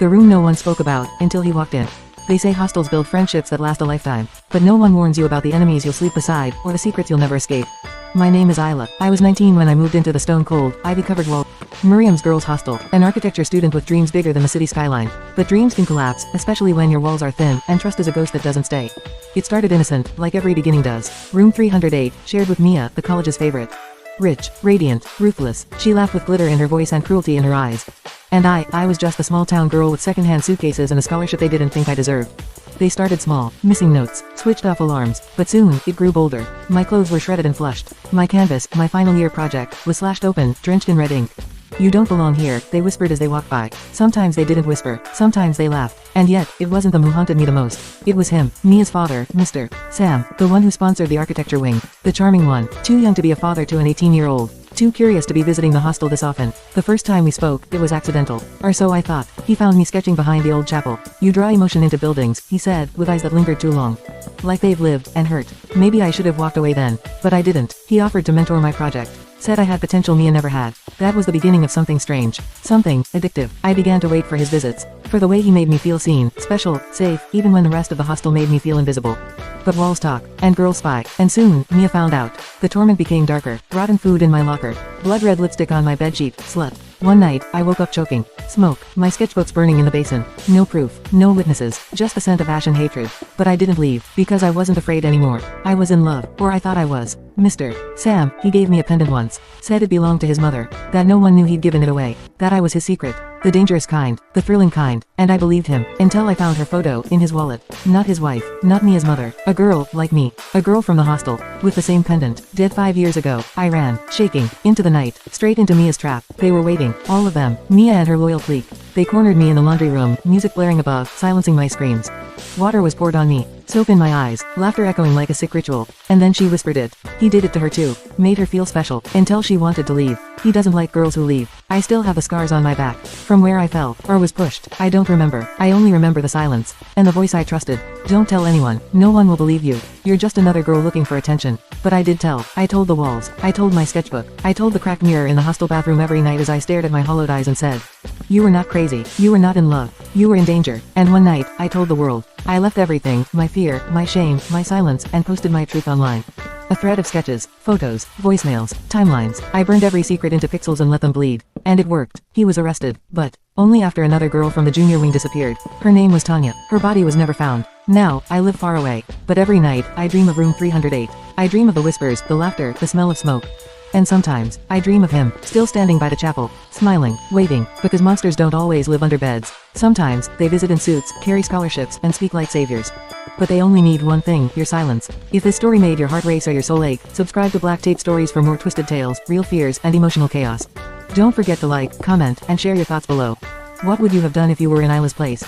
The room no one spoke about, until he walked in. They say hostels build friendships that last a lifetime, but no one warns you about the enemies you'll sleep beside, or the secrets you'll never escape. My name is Isla. I was 19 when I moved into the stone-cold, ivy-covered wall. Miriam's Girls Hostel, an architecture student with dreams bigger than the city skyline. But dreams can collapse, especially when your walls are thin, and trust is a ghost that doesn't stay. It started innocent, like every beginning does. Room 308, shared with Mia, the college's favorite. Rich, radiant, ruthless, she laughed with glitter in her voice and cruelty in her eyes. And I was just a small-town girl with second-hand suitcases and a scholarship they didn't think I deserved. They started small, missing notes, switched off alarms, but soon, it grew bolder. My clothes were shredded and flushed. My canvas, my final year project, was slashed open, drenched in red ink. "You don't belong here," they whispered as they walked by. Sometimes they didn't whisper, sometimes they laughed. And yet, it wasn't them who haunted me the most. It was him, Mia's father, Mr. Sam, the one who sponsored the architecture wing. The charming one, too young to be a father to an 18-year-old. Too curious to be visiting the hostel this often. The first time we spoke, it was accidental. Or so I thought. He found me sketching behind the old chapel. "You draw emotion into buildings," he said, with eyes that lingered too long. "Like they've lived, and hurt. Maybe I should have walked away then. But I didn't." He offered to mentor my project. Said I had potential Mia never had. That was the beginning of something strange. Something addictive. I began to wait for his visits. For the way he made me feel seen, special, safe, even when the rest of the hostel made me feel invisible. But walls talk, and girls spy, and soon, Mia found out. The torment became darker. Rotten food in my locker. Blood red lipstick on my bedsheet. Slut. One night, I woke up choking. Smoke. My sketchbooks burning in the basin. No proof. No witnesses. Just the scent of ash and hatred. But I didn't leave, because I wasn't afraid anymore. I was in love, or I thought I was. Mr. Sam, he gave me a pendant once. Said it belonged to his mother. That no one knew he'd given it away. That I was his secret. The dangerous kind, the thrilling kind, and I believed him, until I found her photo, in his wallet. Not his wife, not Mia's mother, a girl, like me, a girl from the hostel, with the same pendant, dead 5 years ago. I ran, shaking, into the night, straight into Mia's trap. They were waiting, all of them, Mia and her loyal clique. They cornered me in the laundry room, music blaring above, silencing my screams. Water was poured on me, soap in my eyes, laughter echoing like a sick ritual, and then she whispered it. He did it to her too, made her feel special, until she wanted to leave. He doesn't like girls who leave. I still have the scars on my back, from where I fell, or was pushed. I don't remember. I only remember the silence, and the voice I trusted. "Don't tell anyone. No one will believe you. You're just another girl looking for attention." But I did tell. I told the walls. I told my sketchbook. I told the cracked mirror in the hostel bathroom every night as I stared at my hollowed eyes and said, "You were not crazy. You were not in love. You were in danger." And one night, I told the world. I left everything, my fear, my shame, my silence, and posted my truth online. A thread of sketches, photos, voicemails, timelines. I burned every secret into pixels and let them bleed. And it worked. He was arrested, but only after another girl from the junior wing disappeared. Her name was Tanya. Her body was never found. Now, I live far away. But every night, I dream of room 308. I dream of the whispers, the laughter, the smell of smoke. And sometimes, I dream of him, still standing by the chapel, smiling, waiting, because monsters don't always live under beds. Sometimes, they visit in suits, carry scholarships, and speak like saviors. But they only need one thing, your silence. If this story made your heart race or your soul ache, subscribe to Black Tape Stories for more twisted tales, real fears, and emotional chaos. Don't forget to like, comment, and share your thoughts below. What would you have done if you were in Isla's place?